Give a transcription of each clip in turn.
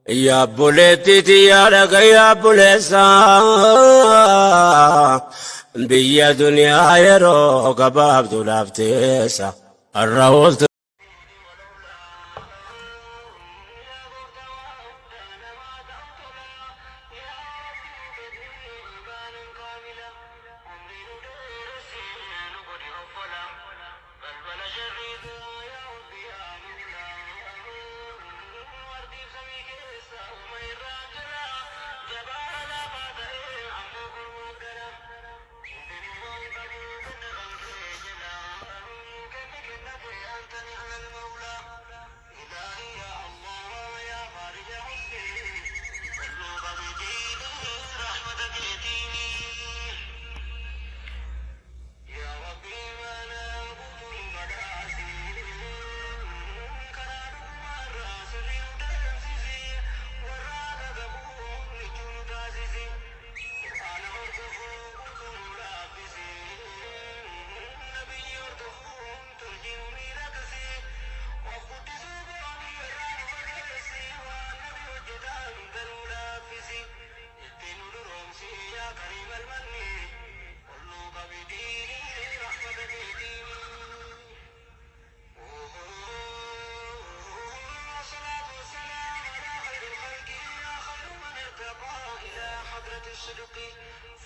يا بوليتي يا لك يا بوليسا بيا دنيا يرو قباب دولابتيسا الرولت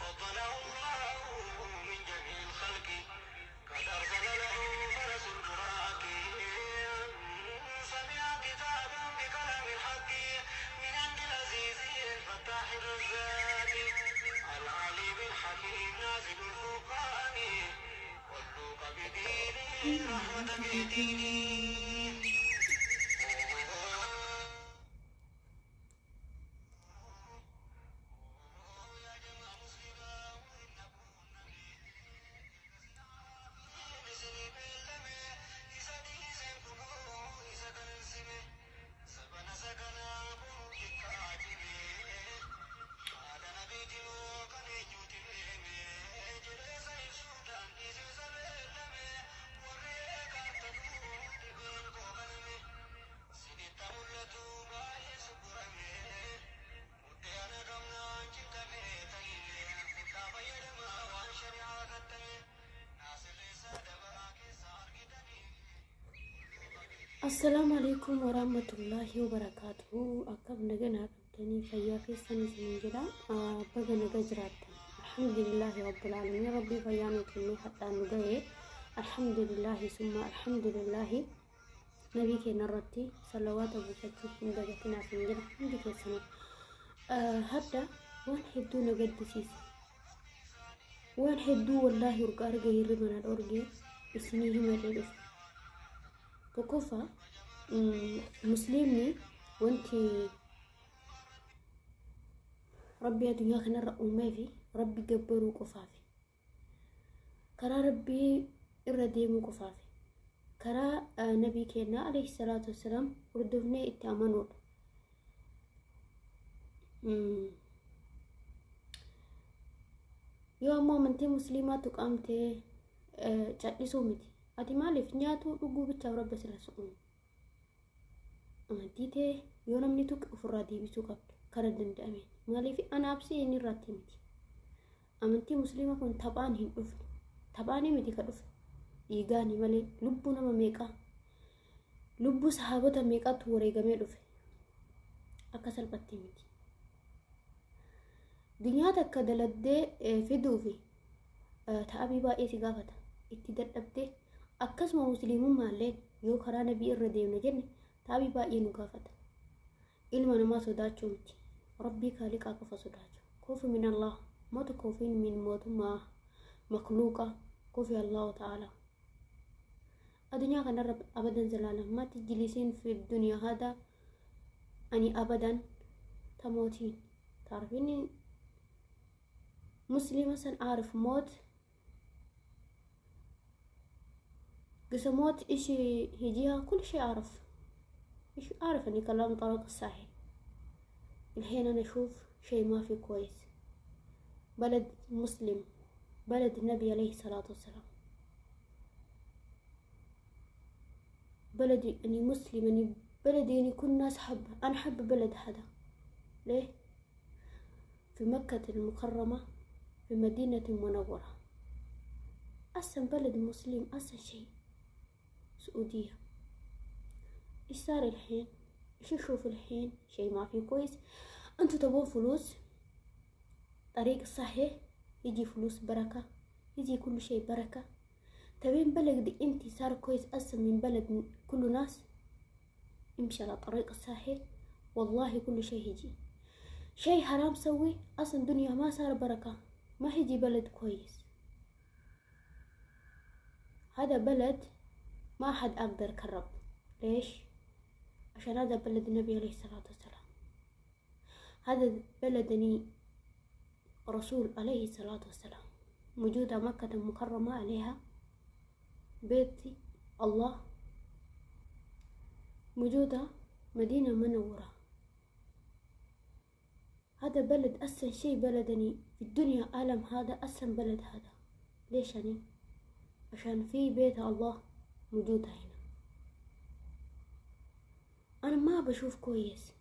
فضله الله من جميع الخلق قد أرسل له فرس البراق سمع كتابا بكلام الحق من عند العزيز الفتاح الرزاق العليم الحكيم نازل الفرقان والذوق بدينه رحمة بدينه السلام عليكم ورحمة الله وبركاته. أكب نجنا قبتني فيا في سنة سنجلا بقى نجزرات. الحمد لله رب العالمين ربي فيانا كني حتى نجاي. الحمد لله ثم الحمد لله نبيك نرتي صلوات أبو فتح من جاتنا سنجلا عندك السنة. هذا وين حدو نجد سيس وين حدو والله يرقى غير من الأرجع اسمه مدرس كوكوفا مسلمني وانتي ربي الدنيا خنا رأومي في ربي جبرو كفافي كرا ربي الرديم كفافي كرا نبي كنا عليه الصلاة والسلام وردفني التأمنون يوم ما منتي مسلمات قامتي جاتي سومتي أتي مالف نياتو لقو بيتشاو رب سلسون أمديته يونم نيتوك أفرادي بيسوكب كردن دامين مالف أنا أبسي إني راتي متي أمنتي مسلمة كون تبان هين أفن تباني متي كدف إيغاني مالي لبو نما ميكا لبو صحابة ميكا توري غمي دف أكسل باتي متي دنيا تكا دلده فيدو في تأبي بائي سيغافتا اتداد أبده akkasuma muslimummaan yoo karaa nabii irra deemna jenne taabii baay'ee nu gaafata ilma namaa sodaachuu miti rabbii kaaliqaa qofa sodaachuu koofi min allah mota koofiin min mootummaa makluuqa koofi allah ta'ala adunyaa kanarra abadan zalaalam ma tijlisiin fi duniyaa hada ani abadan tamootiin taarfini muslima san aarif moot قسمات إشي هجيها كل شيء أعرف أني كلام طرق الصحيح الحين أنا أشوف شيء ما في كويس بلد مسلم بلد النبي عليه الصلاة والسلام بلدي أني مسلم أني بلدي يعني كل الناس حبه. أنا حب بلد هذا. ليه؟ في مكة المكرمة، في مدينة منورة، أحسن بلد مسلم، أحسن شيء سعودية. إيش صار الحين؟ إيش نشوف الحين؟ شيء ما في كويس. أنتوا تبون فلوس، طريق صحيح، يجي فلوس بركة، يجي كل شيء بركة. تبين بلد انتي صار كويس أحسن من بلد كله ناس. امشي على طريق الصحيح، والله كل شيء يجي. شيء حرام سوي أصلا دنيا ما صار بركة، ما هيجي بلد كويس. هذا بلد ما حد أقدر كرب. ليش؟ عشان هذا بلد النبي عليه الصلاة والسلام. هذا بلدني رسول عليه الصلاة والسلام. موجودة مكة المكرمة، عليها بيت الله، موجودة مدينة منورة. هذا بلد أحسن شيء بلدني في الدنيا، عالم هذا أحسن بلد هذا. ليش يعني؟ عشان في بيت الله موجود هنا. أنا ما بشوف كويس.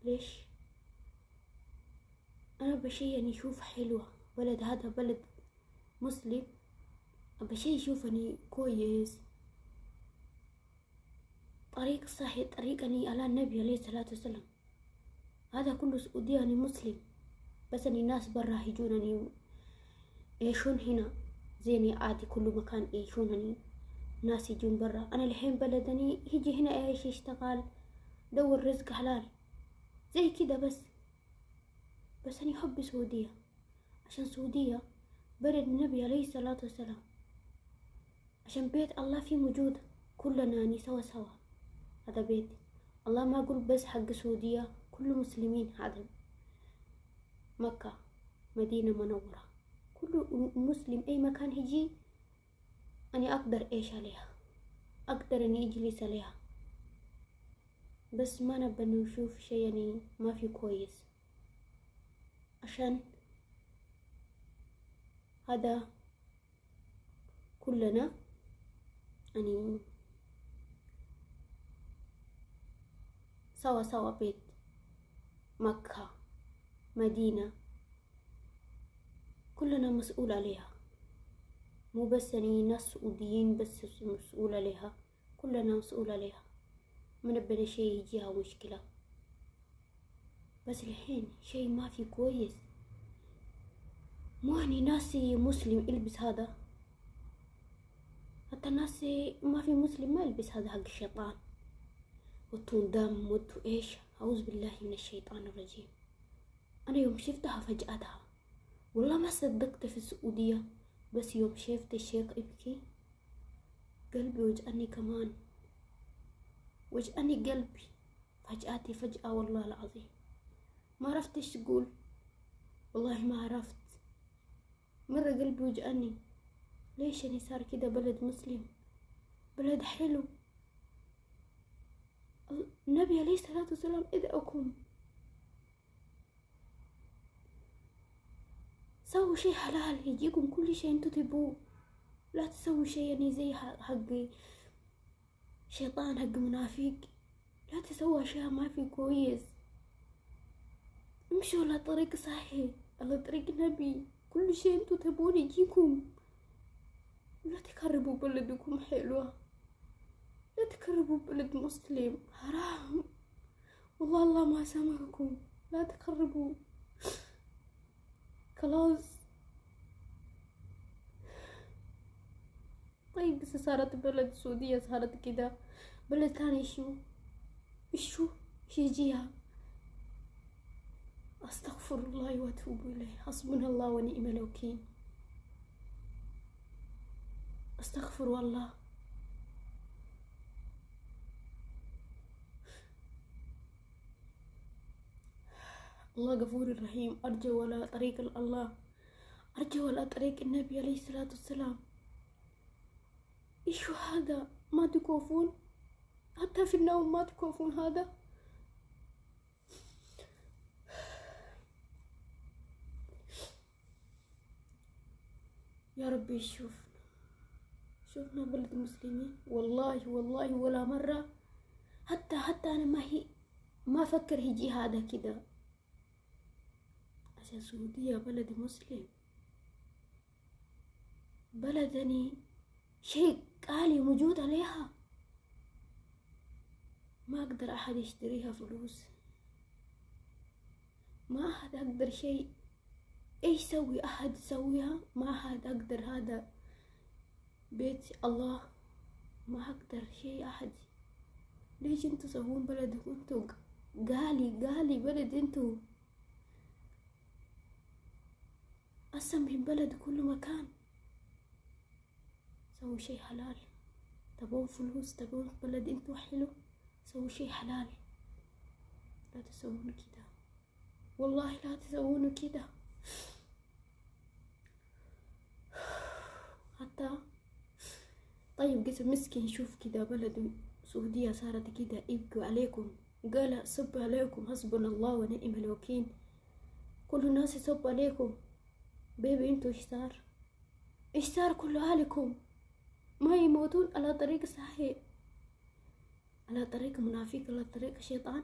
ليش؟ أنا بشي يعني أشوف حلوة بلد هذا، بلد مسلم، بشي أشوف أني كويس. طريق صحيح، طريق أني على النبي عليه الصلاة والسلام. هذا كله سعودية أني مسلم، بس أني ناس برا يجون أني يعيشون هنا زيني عادي، كل مكان يعيشون أني ناس يجون برا. أنا الحين بلدني يجي هنا يعيش، يشتغل، دور رزق حلال زي كده. بس أنا أحب سعودية، عشان سعودية بلد النبي عليه الصلاة والسلام، عشان بيت الله فيه موجود، كلنا يعني سوا سوا. هذا بيت الله، ما أقول بس حق سعودية، كل مسلمين. هذا مكة مدينة منورة، كل مسلم أي مكان يجي أنا أقدر إيش عليها، أقدر إني أجلس عليها. بس ما نبى نشوف شيء يعني ما في كويس، عشان هذا كلنا يعني سوا سوا. بيت مكة مدينة كلنا مسؤول عليها، مو بس يعني ناس سعوديين بس مسؤول عليها، كلنا مسؤول عليها. ما نبي شيء يجيها مشكلة. بس الحين شيء ما في كويس. مو يعني ناسي مسلم يلبس هذا، حتى ناسي ما في مسلم ما يلبس هذا حق الشيطان، وتون دم وتو ايش. أعوذ بالله من الشيطان الرجيم. أنا يوم شفتها فجأتها والله ما صدقت في السعودية، بس يوم شفت الشيخ يبكي قلبي وجعني، كمان وجعني قلبي فجأة والله العظيم. ما عرفت ايش تقول، والله ما عرفت، مرة قلبي وجعني. ليش يعني صار كده؟ بلد مسلم، بلد حلو، النبي عليه الصلاة والسلام ادعوكم، سووا شيء حلال يجيكم كل شيء انتو تبوه. لا تسووا شيء يعني زي حق شيطان، حق منافق. لا تسووا أشياء ما في كويس. امشوا على طريق صحيح، على طريق النبي، كل شيء انتو تبون يجيكم. لا تقربوا بلدكم حلوة، لا تقربوا بلد مسلم، حرام والله الله ما سامحكم. لا تقربوا، خلاص. طيب بس صارت بلد السعودية صارت كده، بلد ثاني شو يجيها؟ أستغفر الله وأتوب إليه، حسبنا الله ونعم الوكيل. أستغفر الله. الله غفور رحيم. أرجو على طريق الله، أرجو على طريق النبي عليه الصلاة والسلام. إيش هذا؟ ما تكوفون حتى في النوم، ما تكوفون هذا. يا ربي شوف شفنا بلد مسلمين والله والله ولا مرة. حتى أنا ما أفكر هيجي هذا كده عشان السعودية بلد مسلم، بلدني شيء غالي موجود عليها، ما أقدر أحد يشتريها فلوس، ما أحد أقدر شيء إيش سوي أحد يسويها، ما أحد أقدر. هذا بيت الله، ما أقدر شيء أحد. ليش انتوا تسوون بلدكم انتوا غالي بلد انتوا أحسن من بلد كل مكان. سووا شي حلال، تبون فلوس، تبون بلد انتوا حلو، سووا شي حلال. لا تسوون كده والله، لا تسوون كده. حتى طيب قسم مسكين شوف كده بلد سعودية صارت كده يبقوا عليكم، قال صب عليكم حسبنا الله ونعم الوكيل، كل الناس يصب عليكم. بيبي انتوا ايش صار كل اهلكم ما يموتون على طريق صحيح، على طريق منافق، على طريق شيطان،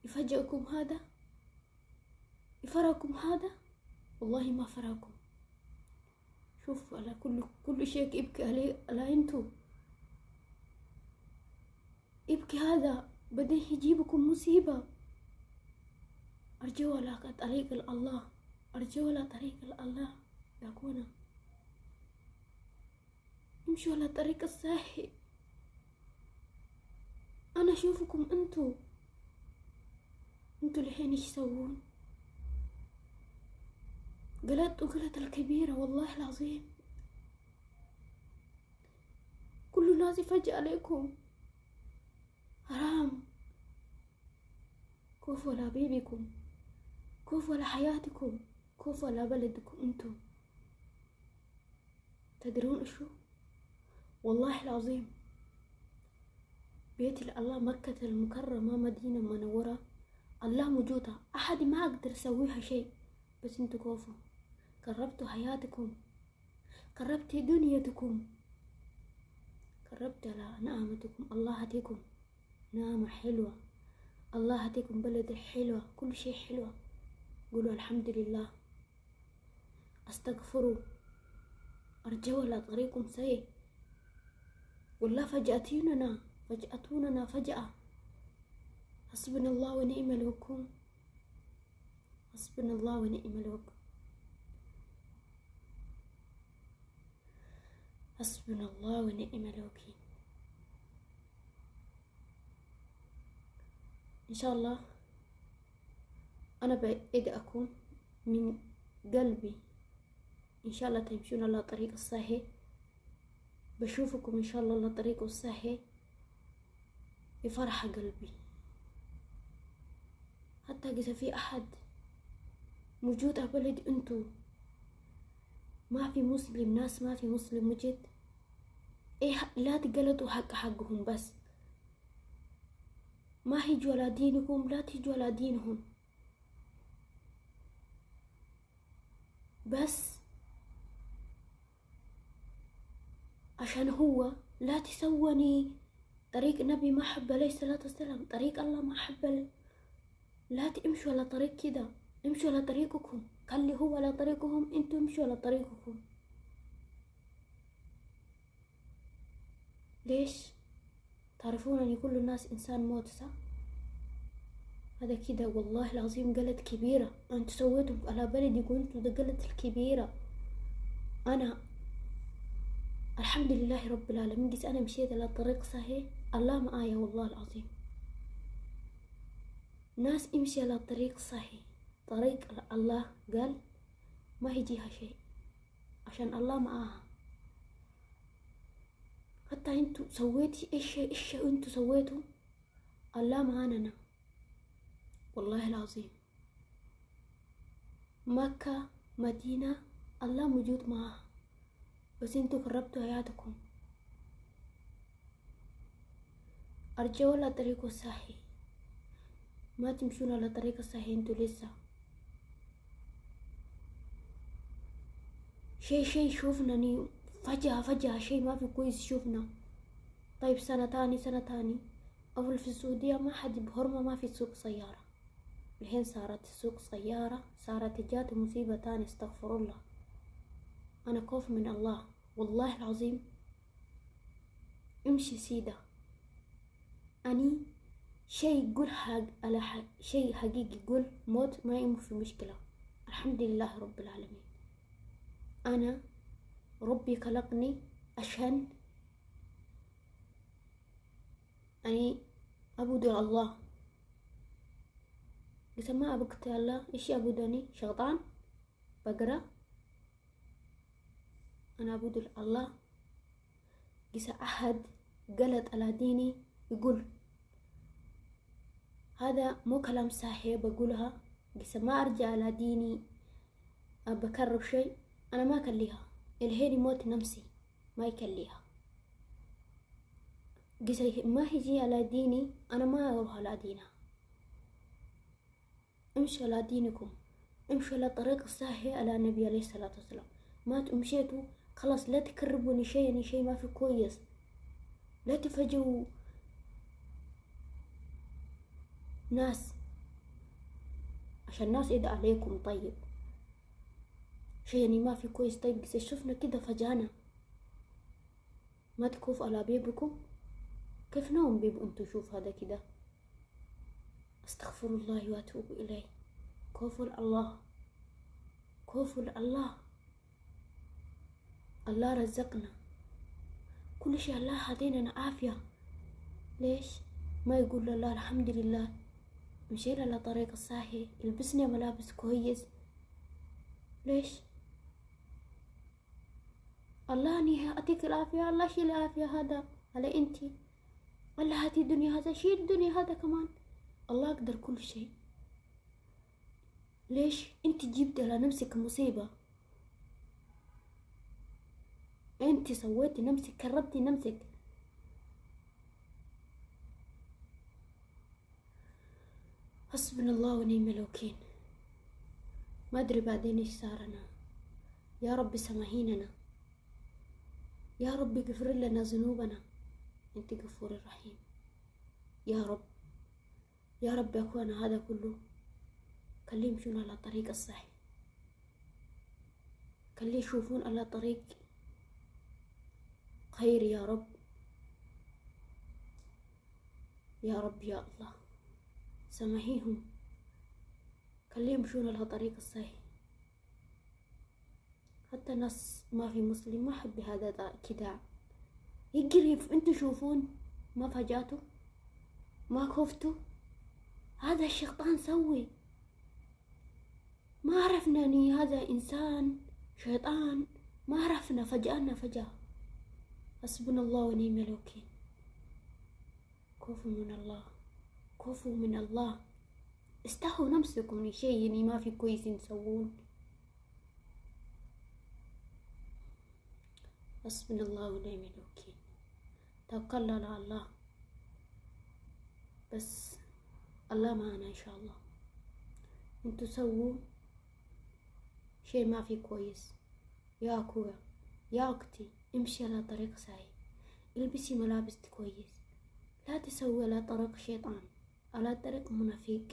يفجأكم هذا، يفرقكم هذا. والله ما فرقكم. شوفوا على كل شيء يبكي على انتوا، يبكي هذا بعدين يجيبكم مصيبة. ارجعوا على طريق الله، ارجعوا على طريق الله يا اخوانا، امشوا على طريق الصحي. انا اشوفكم انتوا الحين ايش تسوون؟ غلط الكبيرة والله العظيم. كل الناس فجأة عليكم، حرام. كوفوا على بيبيكم، كوفوا على حياتكم، كوفوا على بلدكم انتوا. تدرون شو؟ والله العظيم بيت الله مكة المكرمة مدينة منورة، الله موجودة، أحد ما أقدر أسويها شيء، بس انتوا كوفوا، قربتوا حياتكم، قربتوا دنيتكم، قربت على نعمتكم. الله هديكم نعمة حلوة، الله هديكم بلد حلوة، كل شيء حلوة. قولوا الحمد لله، استغفروا، ارجعوا على طريقكم سيء. والله فجأتوننا فجأة. حسبنا الله ونعم الوكيل، حسبنا الله ونعم الوكيل، حسبنا الله ونعم الوكيل. إن شاء الله أنا بأدعكم من قلبي، إن شاء الله تمشون على طريق الصحيح، بشوفكم إن شاء الله على طريق الصحيح، بفرح قلبي. حتى إذا في أحد موجود على بلد انتو ما في مسلم، ناس ما في مسلم وجد، إيه لا تقلدوا حقهم، بس ما هيجوا على دينكم، لا تيجوا على دينهم، بس عشان هو لا تسوني طريق النبي محب عليه الصلاة والسلام، طريق الله محب. لا تمشوا على طريق كده، امشوا على طريقكم، خلي هو على طريقهم، انتوا امشوا على طريقكم. ليش؟ تعرفون ان كل الناس انسان موت، صح؟ هذا كده والله العظيم غلط كبيرة انتوا سويتوا على بلدي، كنتوا ده غلط الكبيرة. انا الحمد لله رب العالمين، قيس انا مشيت على طريق صحيح، الله معايا والله العظيم. ناس امشي على طريق صحيح، طريق الله قال ما يجيها شيء، عشان الله معاها. حتى انتوا سويتي ايش انتوا سويتوا، الله معانا والله العظيم. مكة مدينة الله موجود معاها، بس انتوا قربتوا حياتكم. ارجعوا على طريق الصحيح، ما تمشون على طريق الصحيح انتوا لسه. شي شوفناني فجأة شيء ما في كويس شوفنا. طيب سنة تاني أول في السعودية ما حد بحرمة ما في سوق سيارة، الحين صارت سوق سيارة، صارت جات مصيبة تاني. استغفر الله. أنا خوف من الله والله العظيم. امشي سيدة، أني شيء قول حق على حق، شيء حقيقي قول موت ما يمو في مشكلة. الحمد لله رب العالمين. أنا ربي خلقني عشان أني أعبد الله. قلت ما أعبد الله، إيش أعبدني؟ شيطان؟ بقرة؟ أنا أعبد الله. قلت أحد قلت على ديني يقول هذا مو كلام صحيح بقولها، قلت ما أرجع على ديني بكرر شيء، أنا ما أكليها. الهيري موت نفسي ما يكليها. قلت ما هيجي على ديني، أنا ما أروح على دينها. امشوا على دينكم، امشوا على طريق الصحيح على النبي عليه الصلاة والسلام. ما تمشيتوا خلاص لا تكربوني شيء ما في كويس، لا تفجوا ناس عشان الناس يدعى عليكم. طيب شيء ما في كويس. طيب بس شفنا كده فجأنا، ما تكوف على بيبكم. كيف نوم بيب انتو شوف هذا كده؟ استغفر الله واتوب اليه. كفر الله، كفر الله. الله رزقنا كل شيء، الله هدينا عافية. ليش ما يقول الله الحمد لله مشينا على طريق الصحيح، لبسنا ملابس كويس؟ ليش؟ الله نيها أعطيك العافية، الله شيل العافية هذا على انتي، الله هاتي الدنيا هذا، شيل الدنيا هذا كمان. الله يقدر كل شيء. ليش انت جبت على نفسك مصيبة؟ انت سويتي نفسك، كربتي نفسك. حسبنا الله ونعم الوكيل. ما ادري بعدين ايش صارنا. يا رب سامحيننا، يا رب اغفر لنا ذنوبنا، انت غفور رحيم. يا رب يا رب يا اخوانا هذا كله خليه يمشون على طريق الصحيح، خليه يشوفون على طريق خير. يا رب يا رب يا الله سامحيهم، خليه يمشون على طريق الصحيح. حتى ناس ما في مسلم ما حب هذا كده يقرف. انتوا شوفون ما فجأتوا، ما خفتوا. هذا الشيطان سوي، ما عرفنا اني هذا انسان شيطان، ما عرفنا فجأة. حسبنا الله ونعم الوكيل. خوفوا من الله، خوفوا من الله. استحوا نفسكم من شيء يعني ما في كويس تسوون. حسبنا الله ونعم الوكيل. توكلنا على الله، بس الله معنا ان شاء الله. انتوا سووا شيء ما في كويس. يا اخويا يا اختي امشي على طريق صحيح، البسي ملابس كويس، لا تسوي على طريق شيطان، على طريق منافق.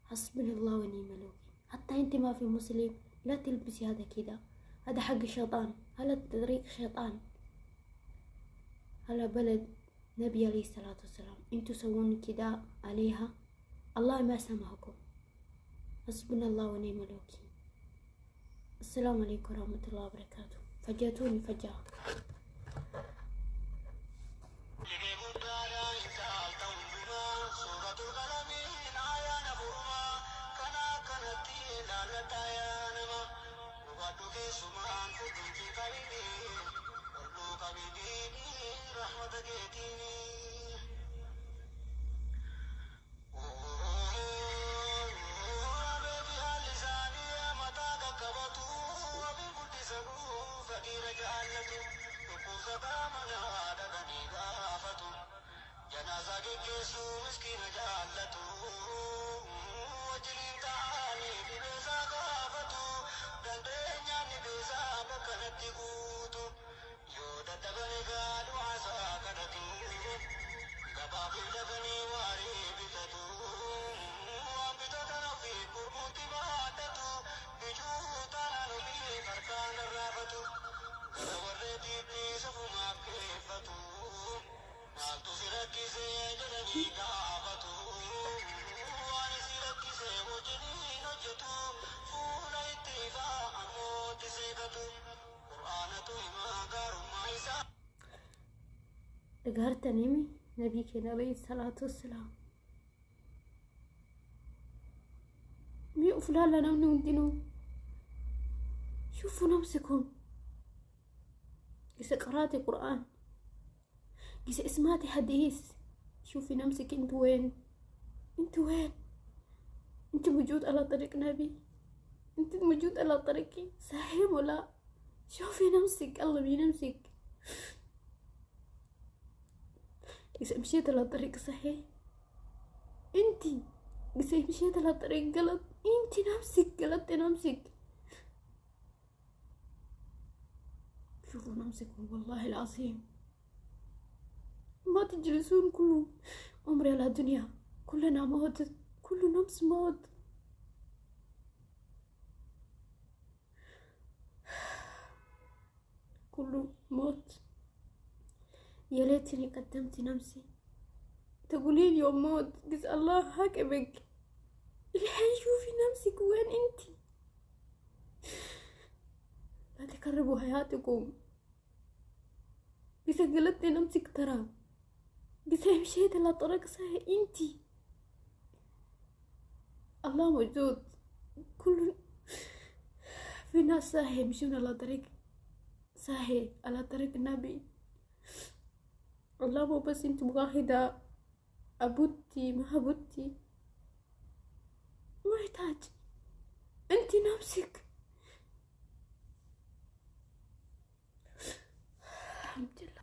حسبنا الله ونعم الوكيل. حتى انت ما في مسلم لا تلبسي هذا كده، هذا حق الشيطان، هذا طريق شيطان، هذا بلد نبي عليه الصلاة والسلام. انتوا سوون كده عليها، الله ما سامحكم. حسبنا الله ونعم الوكيل. السلام عليكم ورحمة الله وبركاته. فجأتوني فجأة. Digo gargartanii nabii keenya alayhi salaatu wassalaam مي أفلان لنا ونودينو شوفوا نفسكم إذا قرأتي قرآن إذا سمعتي حديث شوفي نفسك انت وين انت موجود على طريق نبي انت موجود على طريقي صحيح ولا شوفي نفسك الله بنفسك إذا مشيت على طريق صحيح انت إذا مشيت على طريق غلط انت نفسك غلطتي نفسك شوفوا نفسكم والله العظيم ما تجلسون كل عمري على الدنيا كلنا موت كل نفس موت كله موت يا ليتني قدمت نفسي تقولين يوم موت بس الله هكبك الحين شوفي نفسك وين انتي لا تكربوا حياتكم بس قلتي نفسك ترى بس مشيت على طريق صحيح انتي الله موجود كل في ناس صحيح يمشون على طريق صحيح على طريق النبي الله مو بس انت مغاهدة أبوتي ما أبوتي ما يحتاج انت نفسك